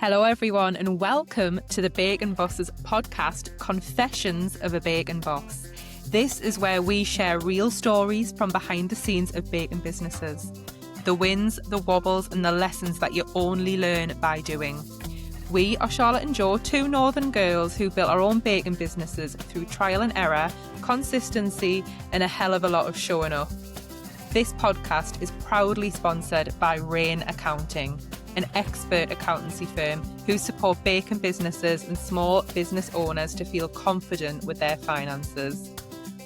Hello everyone and welcome to the Bacon Boss's podcast, Confessions of a Bacon Boss. This is where we share real stories from behind the scenes of bacon businesses. The wins, the wobbles and the lessons that you only learn by doing. We are Charlotte and Jo, two northern girls who built our own bacon businesses through trial and error, consistency and a hell of a lot of showing up. This podcast is proudly sponsored by Rain Accounting, an expert accountancy firm who support bacon businesses and small business owners to feel confident with their finances.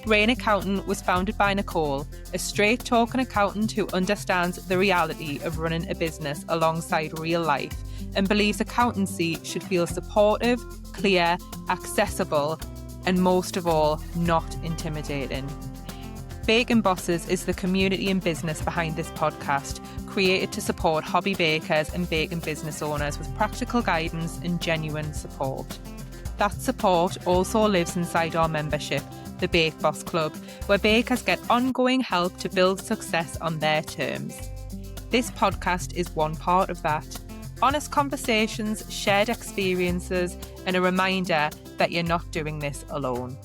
Rain Accountant was founded by Nicole, a straight-talking accountant who understands the reality of running a business alongside real life and believes accountancy should feel supportive, clear, accessible, and most of all, not intimidating. Bacon Bosses is the community and business behind this podcast, created to support hobby bakers and bacon business owners with practical guidance and genuine support. That support also lives inside our membership, the Bake Boss Club, where bakers get ongoing help to build success on their terms. This podcast is one part of that. Honest conversations, shared experiences, and a reminder that you're not doing this alone.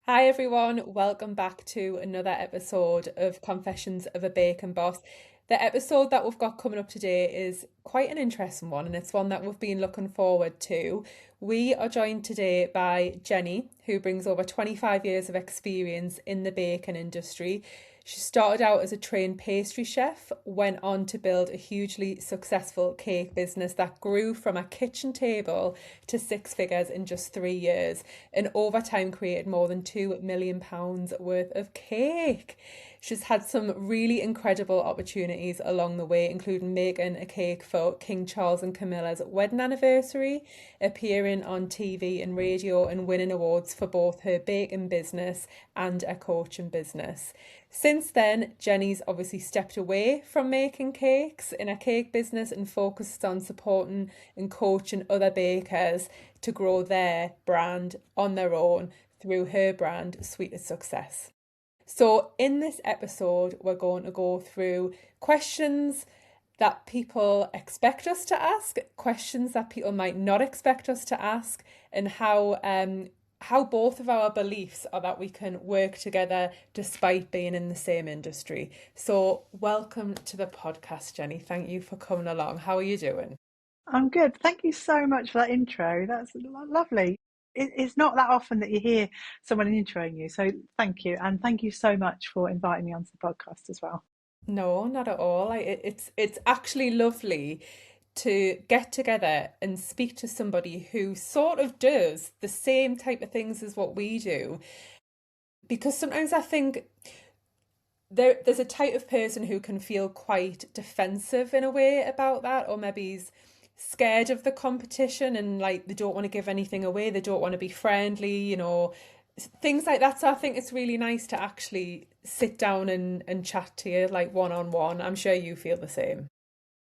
Hi everyone, welcome back to another episode of Confessions of a Bacon Boss. The episode that we've got coming up today is quite an interesting one, and it's one that we've been looking forward to. We are joined today by Jenny, who brings over 25 years of experience in the bacon industry. She started out as a trained pastry chef, went on to build a hugely successful cake business that grew from a kitchen table to six figures in just 3 years, and over time created more than £2 million worth of cake. She's had some really incredible opportunities along the way, including making a cake for King Charles and Camilla's wedding anniversary, appearing on TV and radio, and winning awards for both her bacon business and a coaching business. Since then, Jenny's obviously stepped away from making cakes in a cake business and focused on supporting and coaching other bakers to grow their brand on their own through her brand, Sweet as Success. So in this episode, we're going to go through questions that people expect us to ask, questions that people might not expect us to ask, and how both of our beliefs are that we can work together despite being in the same industry. So welcome to the podcast, Jenny. Thank you for coming along. How are you doing? I'm good. Thank you so much for that intro. That's lovely. It's not that often that you hear someone introing you. So thank you. And thank you so much for inviting me onto the podcast as well. No, not at all. It's actually lovely to get together and speak to somebody who sort of does the same type of things as what we do. Because sometimes I think there's a type of person who can feel quite defensive in a way about that, or maybe he's scared of the competition and like they don't want to give anything away, they don't want to be friendly, things like that. So I think it's really nice to actually sit down and chat to you like one-on-one. I'm sure you feel the same.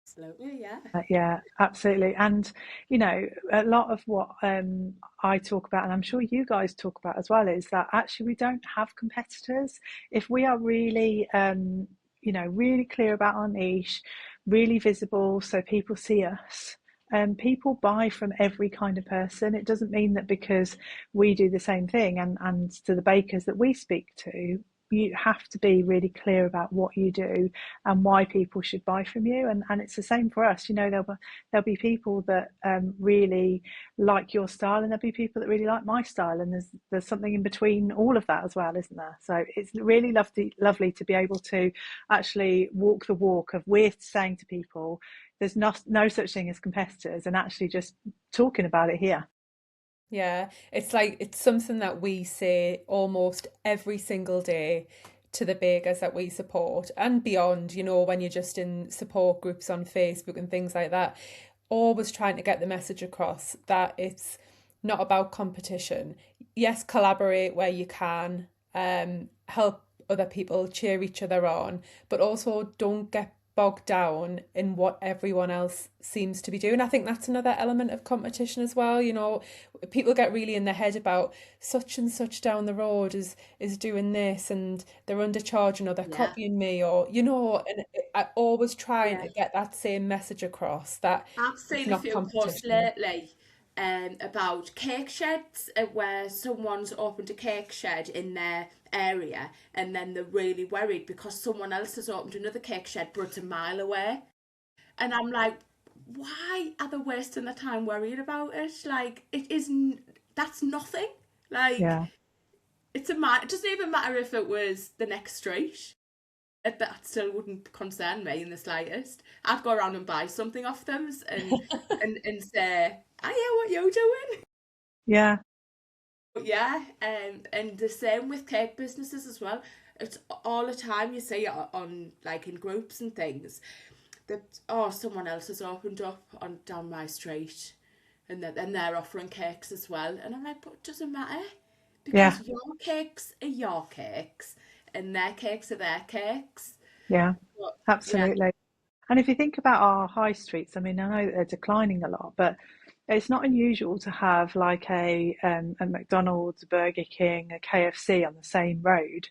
Absolutely, yeah. Yeah, absolutely. And, a lot of what I talk about, and I'm sure you guys talk about as well, is that actually we don't have competitors. If we are really, really clear about our niche, really visible so people see us, people buy from every kind of person. It doesn't mean that because we do the same thing and to the bakers that we speak to, you have to be really clear about what you do and why people should buy from you. And it's the same for us. There'll be people that really like your style, and there'll be people that really like my style. And there's something in between all of that as well, isn't there? So it's really lovely to be able to actually walk the walk of we're saying to people, there's no such thing as competitors, and actually just talking about it here. Yeah, it's something that we say almost every single day to the bakers that we support and beyond, when you're just in support groups on Facebook and things like that, always trying to get the message across that it's not about competition. Yes, collaborate where you can, help other people, cheer each other on, but also don't get bogged down in what everyone else seems to be doing. I think that's another element of competition as well. You know, people get really in their head about such and such down the road is doing this and they're undercharging or they're Yeah, copying me or you know, and I always trying yeah. to get that same message across that I've it's seen a not few posts competition. lately about cake sheds where someone's opened a cake shed in their area and then they're really worried because someone else has opened another cake shed but it's a mile away. And I'm like, why are they wasting their time worrying about it? Like, that's nothing. Like, Yeah. it doesn't even matter if it was the next street. That still wouldn't concern me in the slightest. I'd go around and buy something off them and say, "Oh yeah, what you doing?" Yeah. But yeah, and the same with cake businesses as well. It's all the time you see it on like in groups and things that someone else has opened up on down my street, and they're offering cakes as well, and I'm like, but it doesn't matter Yeah. because your cakes are your cakes and their cakes are their cakes. Yeah. But yeah, Absolutely. And if you think about our high streets, I mean, I know that they're declining a lot, but it's not unusual to have like a McDonald's, a Burger King, a KFC on the same road.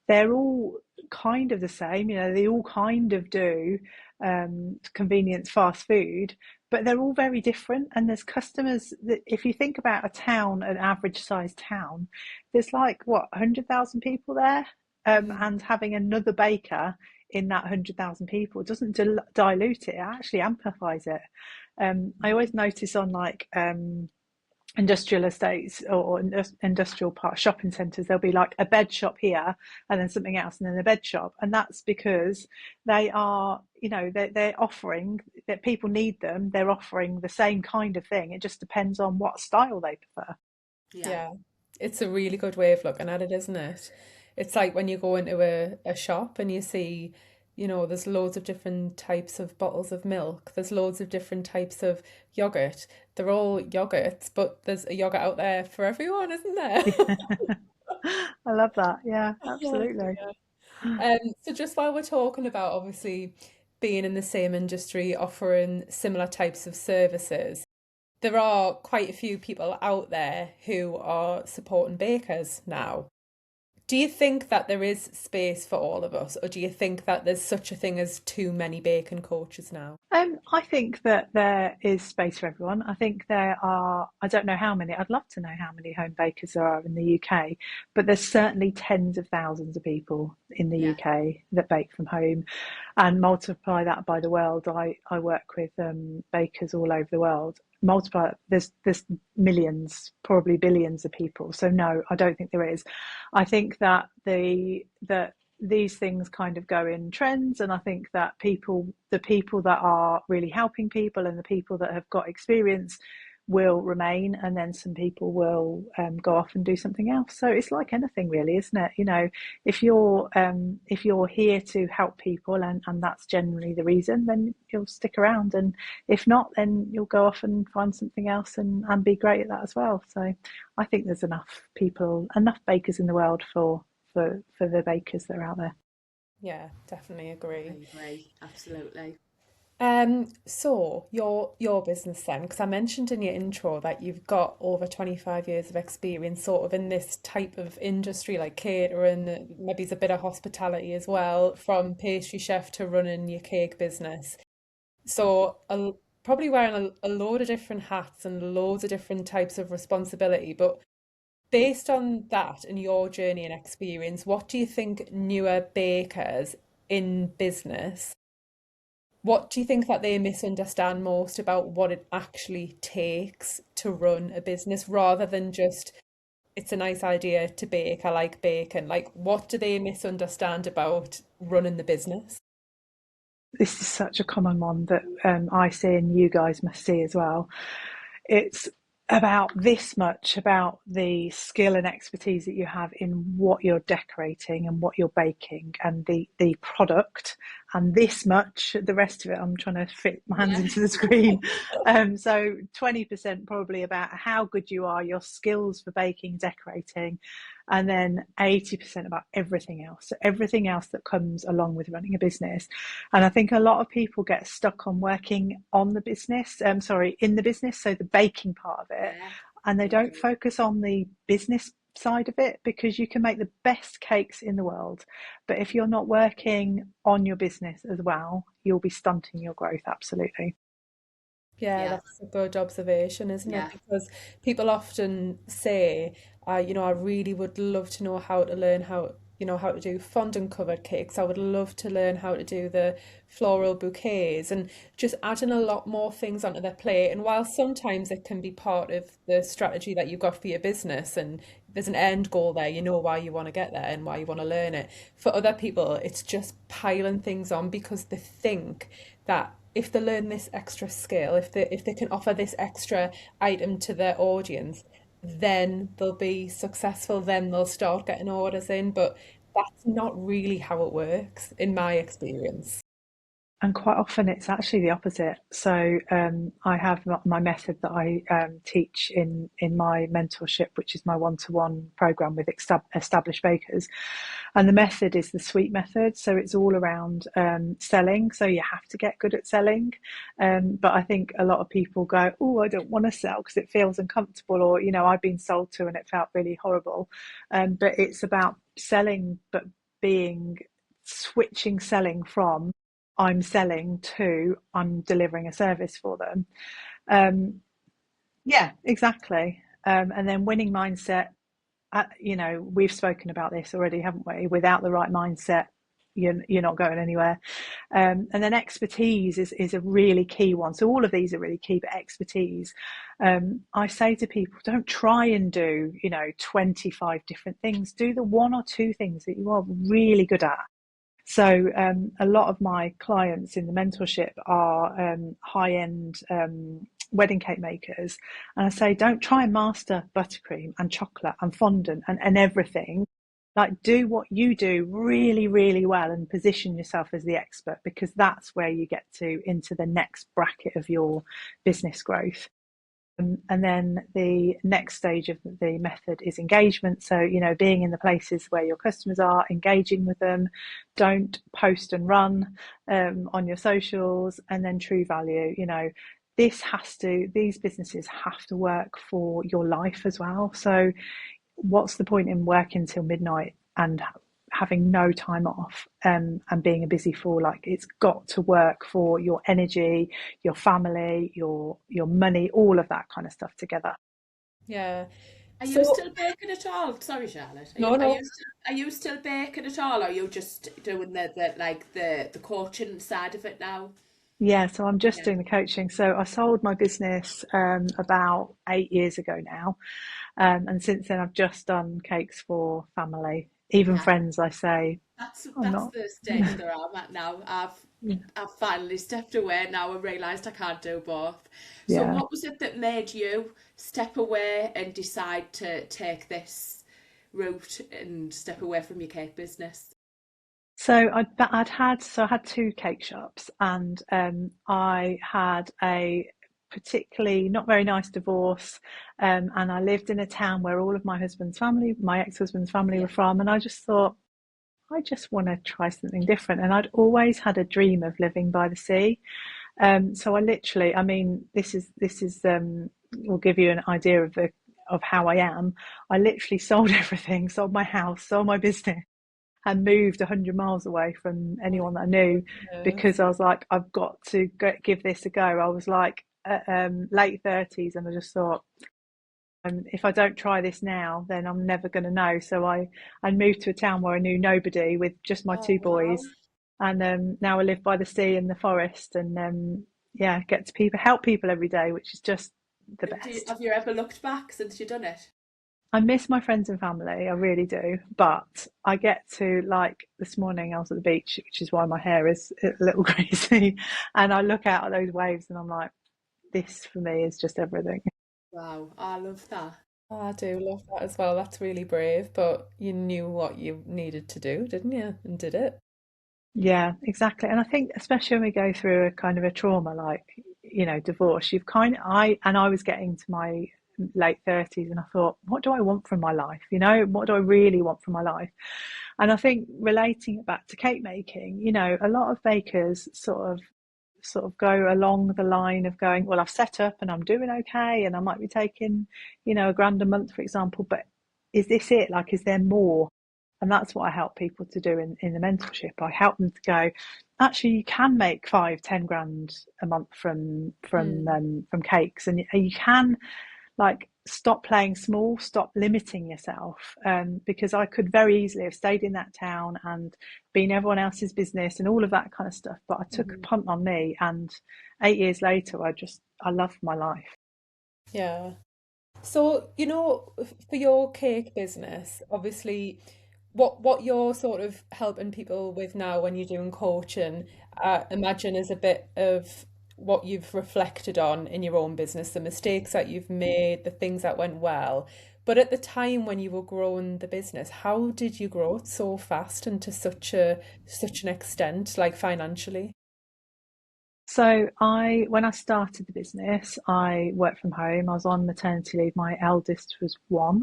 They're all kind of the same, you know, they all kind of do convenience fast food, but they're all very different. And there's customers that, if you think about a town, an average sized town, there's like what, 100,000 people there, Mm, and having another baker in that 100,000 people doesn't dilute it, it actually amplifies it. I always notice on like industrial estates or industrial part shopping centres, there'll be like a bed shop here and then something else and then a bed shop, and that's because they are, you know, they're offering that people need them, they're offering the same kind of thing, it just depends on what style they prefer. yeah, yeah. It's a really good way of looking at it, isn't it? It's like when you go into a shop and you see, you know, there's loads of different types of bottles of milk, there's loads of different types of yogurt. They're all yogurts, but there's a yogurt out there for everyone, isn't there? Yeah. I love that, yeah, Oh absolutely. dear. So just while we're talking about obviously being in the same industry, offering similar types of services, there are quite a few people out there who are supporting bakers now. Do you think that there is space for all of us, or do you think that there's such a thing as too many bacon coaches now? I think that there is space for everyone. I think there are, I don't know how many, I'd love to know how many home bakers there are in the UK, but there's certainly tens of thousands of people in the yeah, UK that bake from home. And multiply that by the world. I work with bakers all over the world. Multiply, there's millions, probably billions of people. So no, I don't think there is. I think that that these things kind of go in trends, and I think that the people that are really helping people and the people that have got experience will remain, and then some people will go off and do something else. So it's like anything, really, isn't it? You know, if you're here to help people, and that's generally the reason, then you'll stick around, and if not, then you'll go off and find something else and be great at that as well. So I think there's enough bakers in the world for the bakers that are out there. Yeah, definitely I agree. agree, absolutely. So your business then, because I mentioned in your intro that you've got over 25 years of experience sort of in this type of industry like catering, maybe it's a bit of hospitality as well, from pastry chef to running your cake business. So probably wearing a load of different hats and loads of different types of responsibility. But based on that and your journey and experience, what do you think newer bakers in business, what do you think that they misunderstand most about what it actually takes to run a business rather than just it's a nice idea to bake, I like bacon. Like, what do they misunderstand about running the business? This is such a common one that I see and you guys must see as well. It's about this much about the skill and expertise that you have in what you're decorating and what you're baking and the product, and this much the rest of it, I'm trying to fit my hands Yeah, into the screen. So 20% probably about how good you are, your skills for baking, decorating, and then 80% about everything else. So everything else that comes along with running a business. And I think a lot of people get stuck on working on the business, in the business, so the baking part of it, Yeah, and they I don't agree. focus on the business side of it, because you can make the best cakes in the world, but if you're not working on your business as well, you'll be stunting your growth. Absolutely. Yeah, Yeah, that's a good observation, isn't it? yeah, Because people often say, I really would love to know how to learn how to do fondant covered cakes. I would love to learn how to do the floral bouquets and just adding a lot more things onto their plate. And while sometimes it can be part of the strategy that you've got for your business and there's an end goal there, you know why you want to get there and why you want to learn it. For other people, it's just piling things on because they think that if they learn this extra skill, if they can offer this extra item to their audience, then they'll be successful, then they'll start getting orders in. But that's not really how it works, in my experience. And quite often it's actually the opposite. So I have my method that I teach in my mentorship, which is my one-to-one program with established bakers. And the method is the sweet method. So it's all around selling. So you have to get good at selling. But I think a lot of people go, oh, I don't want to sell because it feels uncomfortable, or, I've been sold to and it felt really horrible. But it's about selling, but being switching selling from I'm selling to I'm delivering a service for them. Um, yeah, exactly. And then winning mindset, we've spoken about this already, haven't we? Without the right mindset, you're not going anywhere. And then expertise is a really key one. So all of these are really key, but expertise. I say to people, don't try and do, 25 different things. Do the one or two things that you are really good at. So a lot of my clients in the mentorship are high-end wedding cake makers, and I say, don't try and master buttercream and chocolate and fondant and everything. Like, do what you do really, really well and position yourself as the expert, because that's where you get to into the next bracket of your business growth. And then the next stage of the method is engagement. So, being in the places where your customers are, engaging with them. Don't post and run on your socials. And then true value. These businesses have to work for your life as well. So what's the point in working till midnight and having no time off, and being a busy fool? Like, it's got to work for your energy, your family, your money, all of that kind of stuff together. Yeah. Are you So, still baking at all? Sorry, Charlotte. Are you no, are no. you still, are you still baking at all? Or are you just doing the coaching side of it now? Yeah, so I'm just Yeah, doing the coaching. So I sold my business about 8 years ago now. And since then, I've just done cakes for family, even yeah. friends. I say, I'm That's not. the stage that I'm at now. I've finally stepped away now and realised I can't do both. So Yeah. what was it that made you step away and decide to take this route and step away from your cake business? So I had two cake shops, and I had a particularly not very nice divorce, and I lived in a town where all of my ex-husband's family Yeah, were from, and I just thought, I just want to try something different. And I'd always had a dream of living by the sea. So I literally, I mean, this is will give you an idea of how I am. I literally sold everything, sold my house, sold my business, and moved 100 miles away from My anyone that I knew, goodness. because I was like, I've got to give this a go. I was like late 30s, and I just thought, if I don't try this now, then I'm never going to know. So I moved to a town where I knew nobody, with just my oh two wow. boys, and now I live by the sea in the forest, and yeah, get to help people every day, which is just the best. Have you ever looked back since you've done it? I miss my friends and family, I really do. But I get to, like, this morning I was at the beach, which is why my hair is a little crazy. And I look out at those waves and I'm like, this for me is just everything. Wow, I love that. Oh, I do love that as well. That's really brave, but you knew what you needed to do, didn't you? And did it. Yeah, exactly. And I think especially when we go through a kind of a trauma like, divorce, you've kind of, I was getting to my late 30s, and I thought, what do I want from my life? What do I really want from my life? And I think relating it back to cake making, a lot of bakers sort of go along the line of going, well, I've set up and I'm doing okay, and I might be taking, £1,000 a month, for example, but is this it? Like, is there more? And that's what I help people to do in the mentorship. I help them to go, actually, you can make 5-10 grand a month from cakes, and you can, like, stop playing small, stop limiting yourself, because I could very easily have stayed in that town and been everyone else's business and all of that kind of stuff, but I took a punt on me, and 8 years later I loved my life. Yeah. So, for your cake business, obviously, what you're sort of helping people with now when you're doing coaching, I imagine is a bit of what you've reflected on in your own business, the mistakes that you've made, the things that went well. But at the time when you were growing the business, how did you grow it so fast and to such an extent, like financially? So when I started the business, I worked from home. I was on maternity leave. My eldest was one,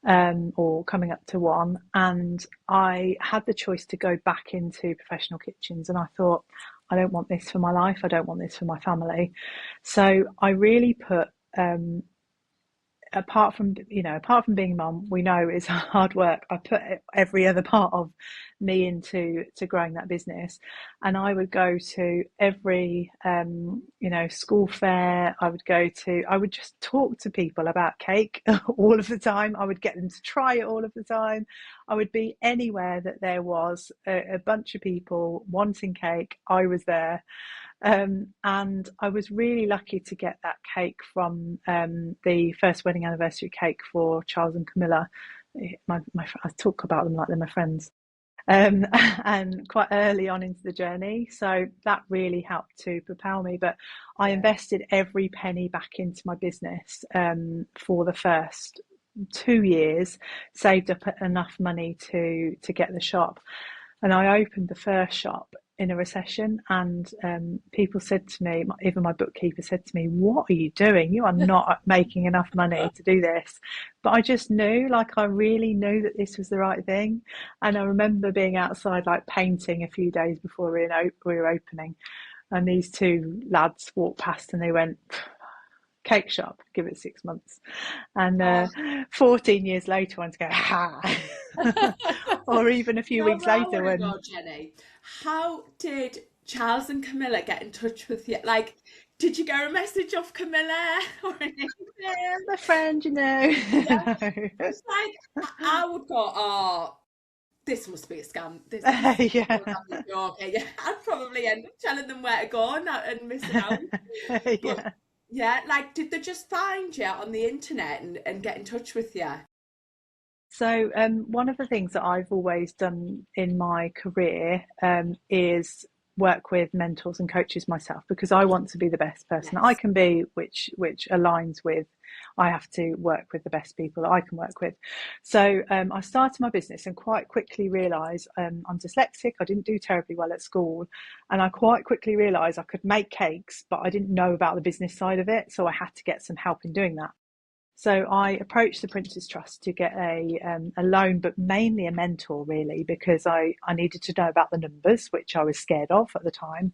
or coming up to one, and I had the choice to go back into professional kitchens. And I thought, I don't want this for my life. I don't want this for my family. So I really put, apart from being mum, we know is hard work. I put every other part of me into growing that business, and I would go to every school fair. I would just talk to people about cake all of the time. I would get them to try it all of the time. I would be anywhere that there was a bunch of people wanting cake. I was there. And I was really lucky to get that cake from the first wedding anniversary cake for Charles and Camilla. I talk about them like they're my friends. And quite early on into the journey. So that really helped to propel me. But I Yeah. invested every penny back into my business for the first 2 years, saved up enough money to get the shop. And I opened the first shop in a recession, and people said to me, even my bookkeeper said to me, what are you doing? You are not making enough money to do this. But I just knew, like, I really knew that this was the right thing. And I remember being outside, like, painting a few days before we were opening, and these two lads walked past and they went, cake shop, give it 6 months. And Oh, 14 years later, one's go, ha. Or even a you few know weeks where I later want to when, go, Jenny? How did Charles and Camilla get in touch with you? Like, did you get a message off Camilla or anything? yeah, my friend, Yeah, no. it's like I would go, oh, this must be a scam. This Yeah. must be a joke. Yeah, I'd probably end up telling them where to go and missing out. But Yeah. yeah, like, did they just find you on the internet and get in touch with you? So, one of the things that I've always done in my career is work with mentors and coaches myself, because I want to be the best person that I Yes. can be, which aligns with, I have to work with the best people that I can work with. So, I started my business and quite quickly realised I'm dyslexic. I didn't do terribly well at school, and I quite quickly realised I could make cakes, but I didn't know about the business side of it. So I had to get some help in doing that. So I approached the Prince's Trust to get a loan, but mainly a mentor, really, because I needed to know about the numbers, which I was scared of at the time.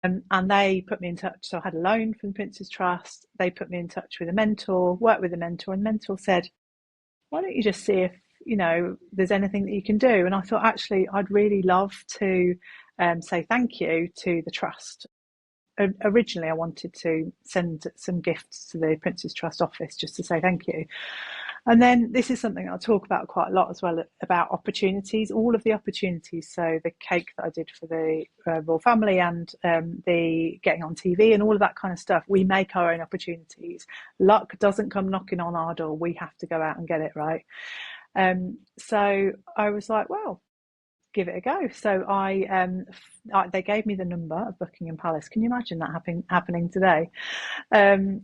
And they put me in touch. So I had a loan from the Prince's Trust. They put me in touch with a mentor, worked with a mentor, and the mentor said, why don't you just see if, there's anything that you can do? And I thought, actually, I'd really love to say thank you to the Trust. Originally, I wanted to send some gifts to the Prince's Trust office just to say thank you. And then this is something I'll talk about quite a lot as well, about opportunities, all of the opportunities. So the cake that I did for the royal family, and the getting on TV and all of that kind of stuff. We make our own opportunities. Luck doesn't come knocking on our door. We have to go out and get it, right? So I was like, well, give it a go. So they gave me the number of Buckingham Palace. Can you imagine that happening today? I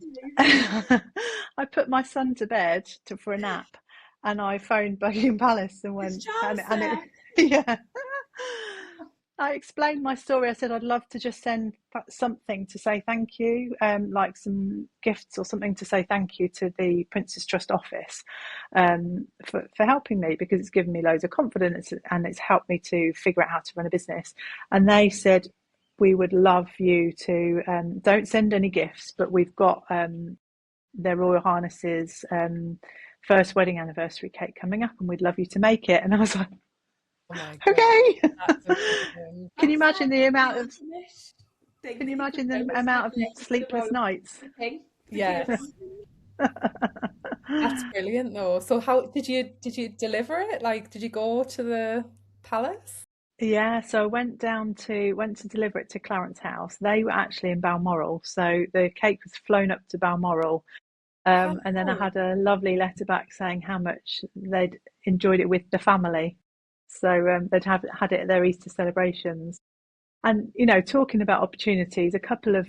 put my son to bed for a nap, and I phoned Buckingham Palace and Is went, Charles and it there? yeah. I explained my story. I said I'd love to just send something to say thank you, like some gifts or something to say thank you to the Prince's Trust office, for helping me, because it's given me loads of confidence and it's helped me to figure out how to run a business. And they said, we would love you to, don't send any gifts, but we've got their Royal Highness's first wedding anniversary cake coming up and we'd love you to make it. And I was like, Oh my God, okay. that's amazing. Can you That's imagine the amount of thing can that you you could imagine do, the isn't amount it? of Yeah, it's a bit of sleepless nights? the king of Yes, that's brilliant though. So how did you deliver it? Like, did you go to the palace? Yeah, so I went to deliver it to Clarence House. They were actually in Balmoral, so the cake was flown up to Balmoral. And then I Oh, had a lovely letter back saying how much they'd enjoyed it with the family. So they'd had it at their Easter celebrations. And talking about opportunities, a couple of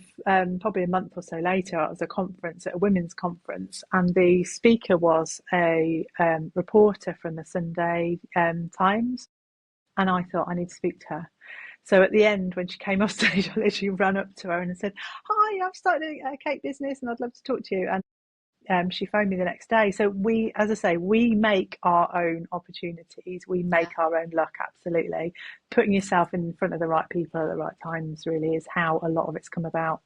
probably a month or so later, I was at a conference, at a women's conference, and the speaker was a reporter from the Sunday Times, and I thought I need to speak to her. So at the end, when she came off stage, I literally ran up to her and I said, "Hi, I've started a cake business, and I'd love to talk to you." And she phoned me the next day. So we, as I say, we make our own opportunities. We yeah. make our own luck. Absolutely, putting yourself in front of the right people at the right times really is how a lot of it's come about.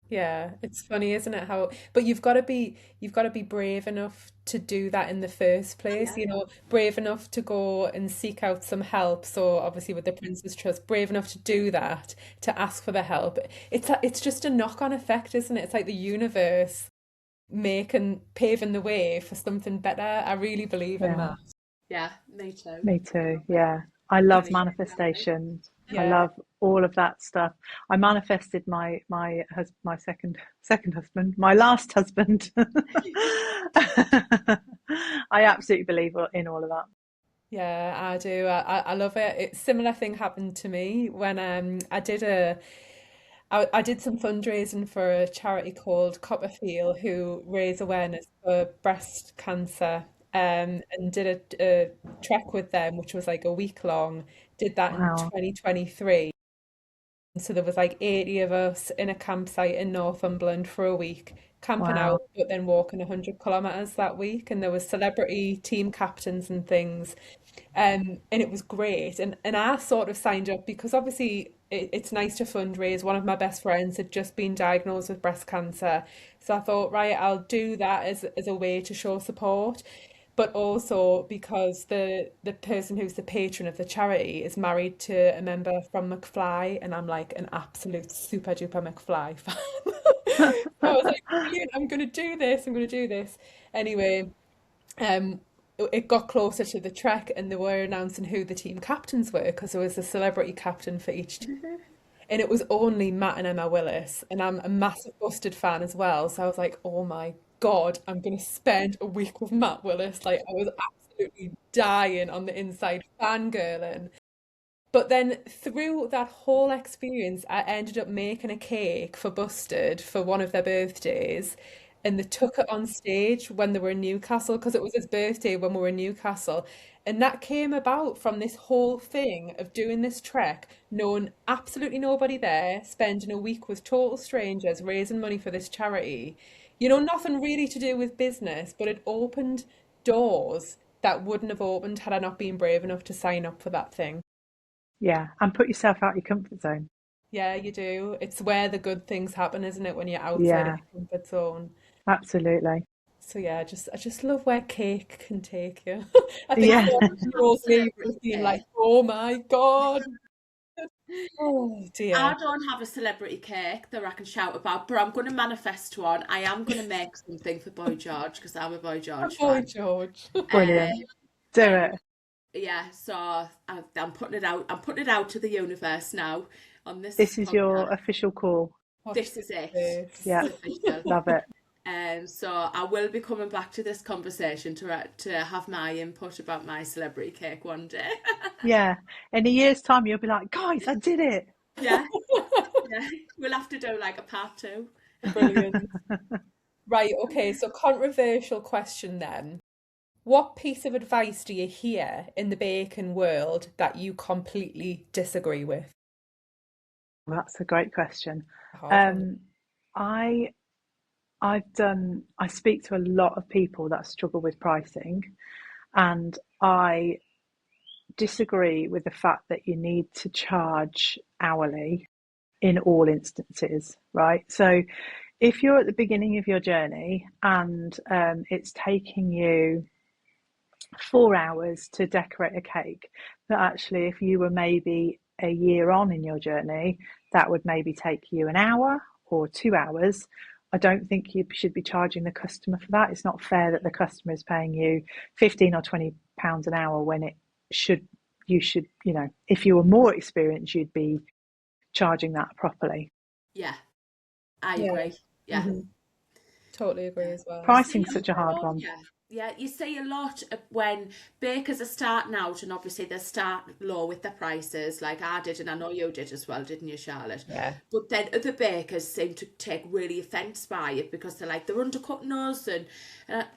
yeah, it's funny, isn't it? How, but you've got to be brave enough to do that in the first Oh, place, yeah. brave enough to go and seek out some help. So obviously with the Prince's Trust, brave enough to do that, to ask for the help. It's just a knock-on effect, isn't it? It's like the universe making paving the way for something better. I really believe in Yeah, that. Yeah, me too. me I too. love it. Yeah, I love Brilliant. manifestation. I Yeah. love all of that stuff. I manifested my second husband, my last husband. I absolutely believe in all of that. Yeah, I do. I love it. It's similar thing happened to me when I did some fundraising for a charity called Copperfield, who raise awareness for breast cancer, and did a trek with them, which was like a week long. Did that in Wow, 2023. So there was like 80 of us in a campsite in Northumberland for a week, camping out, wow. but then walking 100 kilometers that week. And there was celebrity team captains and things. And it was great. And I sort of signed up because obviously it's nice to fundraise. One of my best friends had just been diagnosed with breast cancer. So I thought, right, I'll do that as a way to show support. But also because the person who's the patron of the charity is married to a member from McFly, and I'm like an absolute super duper McFly fan. So I was like, brilliant, I'm gonna do this, I'm gonna do this. Anyway, um, it got closer to the trek, and they were announcing who the team captains were because there was a celebrity captain for each team. And it was only Matt and Emma Willis, and I'm a massive Busted fan as well. So I was like, oh my God, I'm gonna spend a week with Matt Willis. Like I was absolutely dying on the inside, fangirling. But then through that whole experience, I ended up making a cake for Busted for one of their birthdays. And they took it on stage when they were in Newcastle because it was his birthday when we were in Newcastle. And that came about from this whole thing of doing this trek, knowing absolutely nobody there, spending a week with total strangers, raising money for this charity. Nothing really to do with business, but it opened doors that wouldn't have opened had I not been brave enough to sign up for that thing. Yeah, and put yourself out your comfort zone. Yeah, you do. It's where the good things happen, isn't it, when you're outside of Yeah, your comfort zone. absolutely. So yeah, I just love where cake can take you. I think Yeah. 40-year-old me would have Celebrity been like, cake. oh my God. Oh I dear. don't have a celebrity cake that I can shout about, but I'm going to manifest one. I am going to make something for Boy George because I'm a Boy George Boy fan. George. Brilliant. Do And it. yeah, so I'm putting it out. I'm putting it out to the universe now on this This is your podcast. official call. Watch This this is it. Yeah, This space. is official. love it. So I will be coming back to this conversation to have my input about my celebrity cake one day. Yeah. In a year's time, you'll be like, guys, I did it. Yeah, yeah. We'll have to do like a part two. Brilliant. Right, okay, so controversial question then. What piece of advice do you hear in the bacon world that you completely disagree with? Well, that's a great question. A hard one. Um, I I speak to a lot of people that struggle with pricing, and I disagree with the fact that you need to charge hourly in all instances, right? So if you're at the beginning of your journey and it's taking you 4 hours to decorate a cake, but actually, if you were maybe a year on in your journey, that would maybe take you an hour or 2 hours. I don't think you should be charging the customer for that. It's not fair that the customer is paying you 15 or £20 an hour when it should, you should, if you were more experienced, you'd be charging that properly. Yeah, I Yeah. agree. Yeah. Hmm. Totally agree Yeah. as well. You see Pricing's a such a hard lot, one. yeah. Yeah, you see a lot when bakers are starting out, and obviously they start low with their prices, like I did, and I know you did as well, didn't you, Charlotte? Yeah. But then other bakers seem to take really offence by it because they're like, they're undercutting us,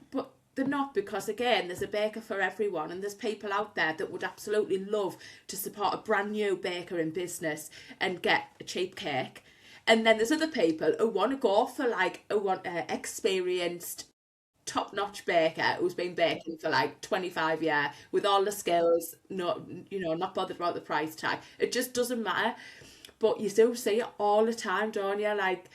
but they're not, because again, there's a baker for everyone, and there's people out there that would absolutely love to support a brand new baker in business and get a cheap cake. And then there's other people who want to go for like experienced top-notch baker who's been baking for like 25 years with all the skills, not bothered about the price tag. It just doesn't matter. But you do see it all the time, don't you? Like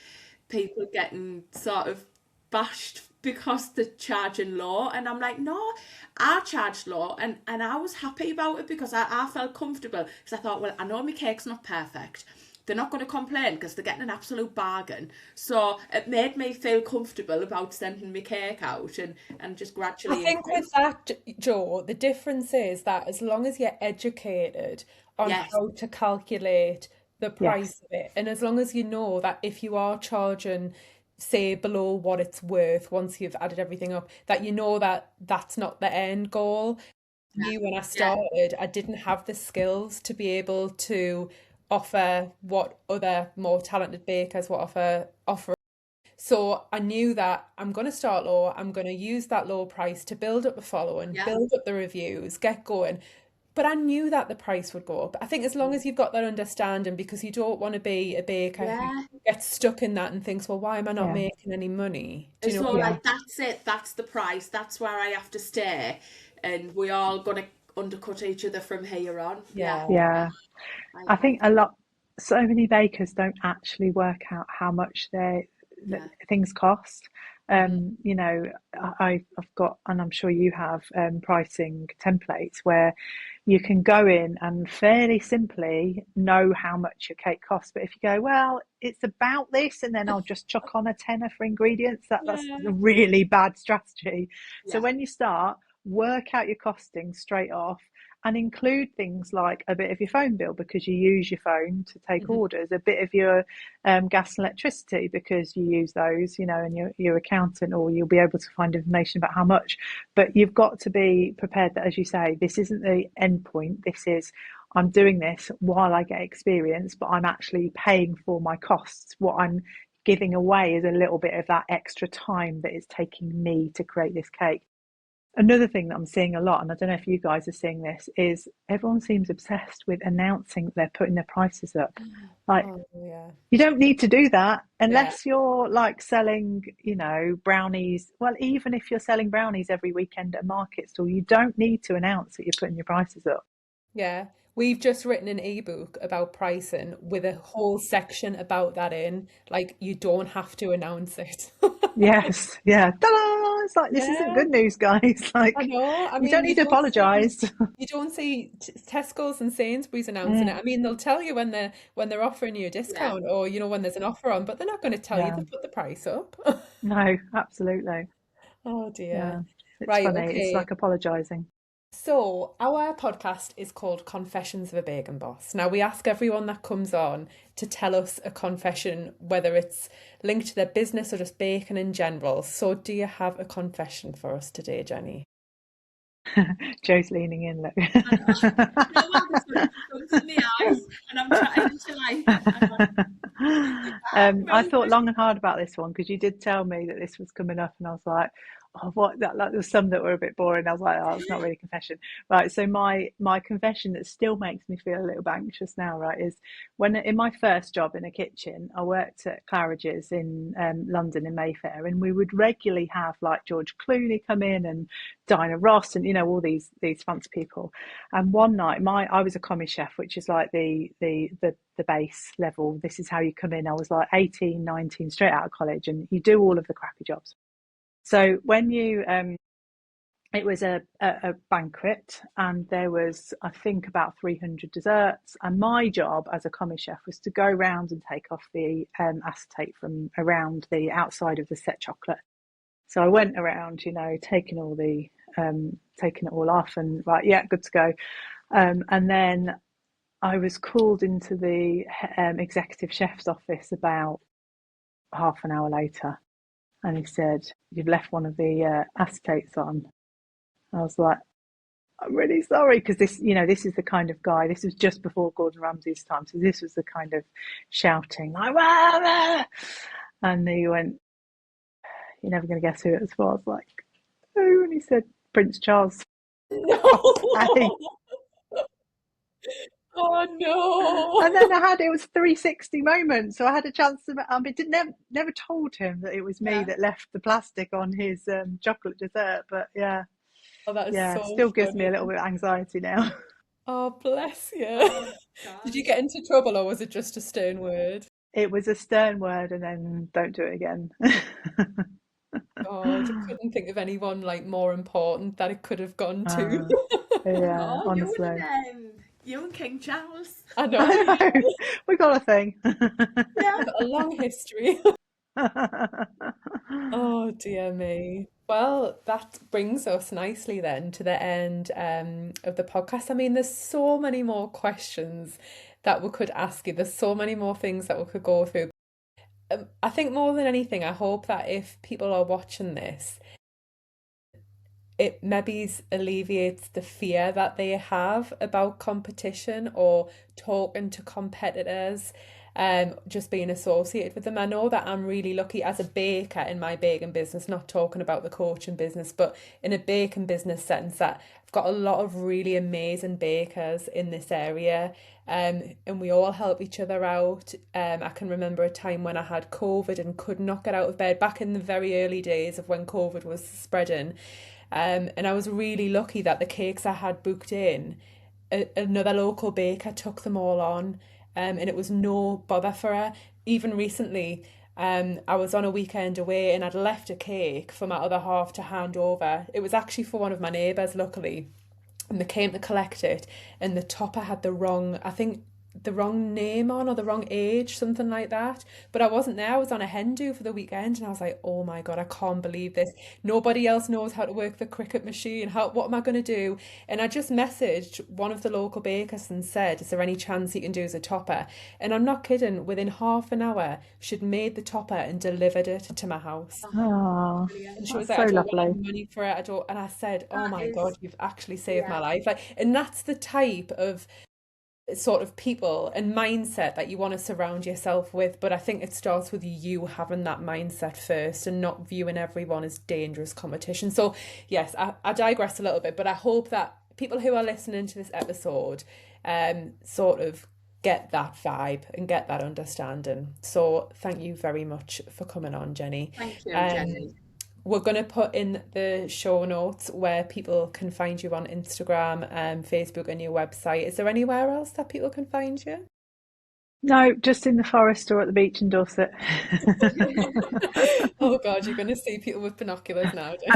people getting sort of bashed because they're charging low. And I'm like, no, I charged low, and I was happy about it because I felt comfortable, because I thought, well, I know my cake's not perfect. They're not going to complain because they're getting an absolute bargain. So it made me feel comfortable about sending my cake out, and just I gradually think with increase. that, Joe, the difference is that as long as you're educated on Yes, how to calculate the Yes. price of it, and as long as you know that if you are charging, say, below what it's worth once you've added everything up, that you know that that's not the end goal. yeah, Me, when I yeah, started, I didn't have the skills to be able to offer what other more talented bakers will offer. So I knew that I'm going to start low. I'm going to use that low price to build up the following, yeah, build up the reviews, get going. But I knew that the price would go up. I think as long as you've got that understanding, because you don't want to be a baker who yeah. gets stuck in that and thinks, well, why am I not Yeah. making any money? Do you It's know all what I Yeah. like, that's it, that's the price, that's where I have to stay, and we all gonna undercut each other from here on. Yeah, Yeah. Yeah. I I think a do. lot, so many bakers don't actually work out how much Yeah, things cost. Mhm. I've got, and I'm sure you have, pricing templates where you can go in and fairly simply know how much your cake costs. But if you go, well, it's about this, and then I'll just chuck on a tenner for ingredients, that's Yeah. a really bad strategy. So yeah, when you start, work out your costing straight off, and include things like a bit of your phone bill because you use your phone to take Mhm. orders, a bit of your gas and electricity because you use those, and your accountant, or you'll be able to find information about how much. But you've got to be prepared that, as you say, this isn't the end point. This is, I'm doing this while I get experience, but I'm actually paying for my costs. What I'm giving away is a little bit of that extra time that it's taking me to create this cake. Another thing that I'm seeing a lot, and I don't know if you guys are seeing this, is everyone seems obsessed with announcing they're putting their prices up. Like, Oh, yeah. you don't need to do that Yeah. unless you're like selling, brownies. Well, even if you're selling brownies every weekend at a market stall, you don't need to announce that you're putting your prices up. Yeah. We've just written an ebook about pricing with a whole section about that in. Like, you don't have to announce it. Yes, yeah. Ta-da! It's like, this isn't Yeah, good news, guys. I Like, know. I you don't mean, need to apologize. you don't see Tesco's and Sainsbury's announcing it. Mm, I mean, they'll tell you when they're offering you a yeah. discount, or when there's an offer on, but they're not going to tell you yeah, to put the price up. no, absolutely. Oh dear. Yeah, it's Right, funny. It's okay. like apologizing. So, our podcast is called Confessions of a Bacon Boss. Now, we ask everyone that comes on to tell us a confession, whether it's linked to their business or just bacon in general. So, do you have a confession for us today, Jenny? Joe's leaning in, look. I know. You know what? There's going to be something in the eyes, and I'm trying to like, hang on, I move thought it. long and hard about this one because you did tell me that this was coming up, and I was like, there's some that were a bit boring. I was like, oh, it's not really a confession. Right. So my confession that still makes me feel a little bit anxious now, right, is when in my first job in a kitchen, I worked at Claridge's in London in Mayfair, and we would regularly have like George Clooney come in and Dinah Ross and all these fancy people. And one night I was a commis chef, which is like the base level. This is how you come in. I was like 18, 19, straight out of college, and you do all of the crappy jobs. So when it was a banquet, and there was, I think, about 300 desserts. And my job as a commis chef was to go around and take off the acetate from around the outside of the set chocolate. So I went around, taking it all off, and right, yeah, good to go. And then I was called into the executive chef's office about half an hour later, and he said, "You've left one of the acetates on." I was like, "I'm really sorry," because this is the kind of guy. This was just before Gordon Ramsay's time, so this was the kind of shouting, like, "Wah, wah!" And he went, "You're never going to guess who it was for." I was like, "Who?" And he said, "Prince Charles." Okay. No. Oh no. And then it was 360 moments, so I had a chance to. Never told him that it was me that left the plastic on his chocolate dessert, but yeah, Oh, that is yeah, so still gives me a funny. little bit of anxiety now. Oh, bless you. Oh, Did you gosh. get into trouble or was it just a stern word? It was a stern word, and then don't do it again. God, I couldn't think of anyone like more important that it could have gone to. uh, yeah, Oh, honestly. you and King Charles. I I know, know, we got a thing. Yeah. got a long history. Oh dear me. Well, that brings us nicely then to the end of the podcast. I mean, there's so many more questions that we could ask you. There's so many more things that we could go through. I think more than anything, I hope that if people are watching this, it maybe alleviates the fear that they have about competition or talking to competitors, just being associated with them. I know that I'm really lucky as a baker in my baking business, not talking about the coaching business, but in a baking business sense, that I've got a lot of really amazing bakers in this area. And we all help each other out. I can remember a time when I had COVID and could not get out of bed back in the very early days of when COVID was spreading. And I was really lucky that the cakes I had booked in, another local baker took them all on, and it was no bother for her. Even recently, I was on a weekend away and I'd left a cake for my other half to hand over. It was actually for one of my neighbours, luckily, and they came to collect it, and the topper had I think the wrong name on or the wrong age, something like that. But I wasn't there. I was on a hen do for the weekend, and I was like, oh my God, I can't believe this. Nobody else knows how to work the Cricut machine. What am I going to do? And I just messaged one of the local bakers and said, is there any chance you can do as a topper? And I'm not kidding, within half an hour, she'd made the topper and delivered it to my house. Oh, Brilliant. And she was that's like, so I don't want lovely. any money for it. I don't. And I said, oh That my is, God, you've actually saved my yeah. life. Like, and that's the type of sort of people and mindset that you want to surround yourself with. But I think it starts with you having that mindset first and not viewing everyone as dangerous competition. So yes, I digress a little bit, but I hope that people who are listening to this episode sort of get that vibe and get that understanding. So thank you very much for coming on, Jenny. Thank you, Um, Jenny. we're going to put in the show notes where people can find you on Instagram and Facebook and your website. Is there anywhere else that people can find you? No, just in the forest or at the beach in Dorset. Oh God, you're going to see people with binoculars nowadays.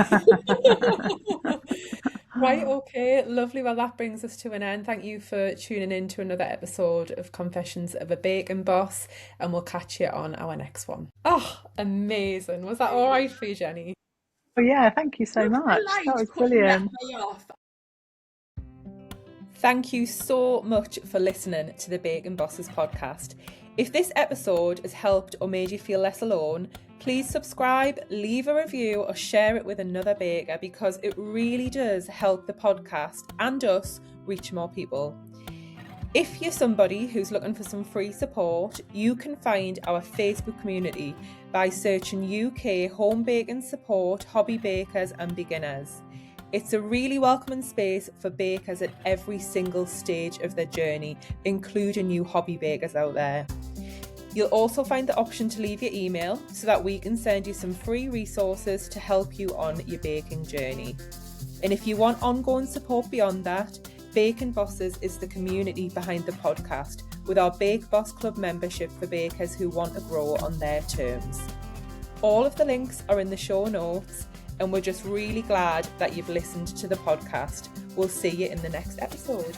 Right, okay, lovely. Well, that brings us to an end. Thank you for tuning in to another episode of Confessions of a Bacon Boss, and we'll catch you on our next one. Oh, amazing. Was that all right for you, Jenny? Oh yeah, thank you so Looks much. That delight was couldn't let brilliant. me off. Thank you so much for listening to the Bacon Bosses podcast. If this episode has helped or made you feel less alone, please subscribe, leave a review, or share it with another baker, because it really does help the podcast and us reach more people. If you're somebody who's looking for some free support, you can find our Facebook community by searching UK Home Baking Support, Hobby Bakers and Beginners. It's a really welcoming space for bakers at every single stage of their journey, including new hobby bakers out there. You'll also find the option to leave your email so that we can send you some free resources to help you on your baking journey. And if you want ongoing support beyond that, Baking Bosses is the community behind the podcast, with our Bake Boss Club membership for bakers who want to grow on their terms. All of the links are in the show notes, and we're just really glad that you've listened to the podcast. We'll see you in the next episode.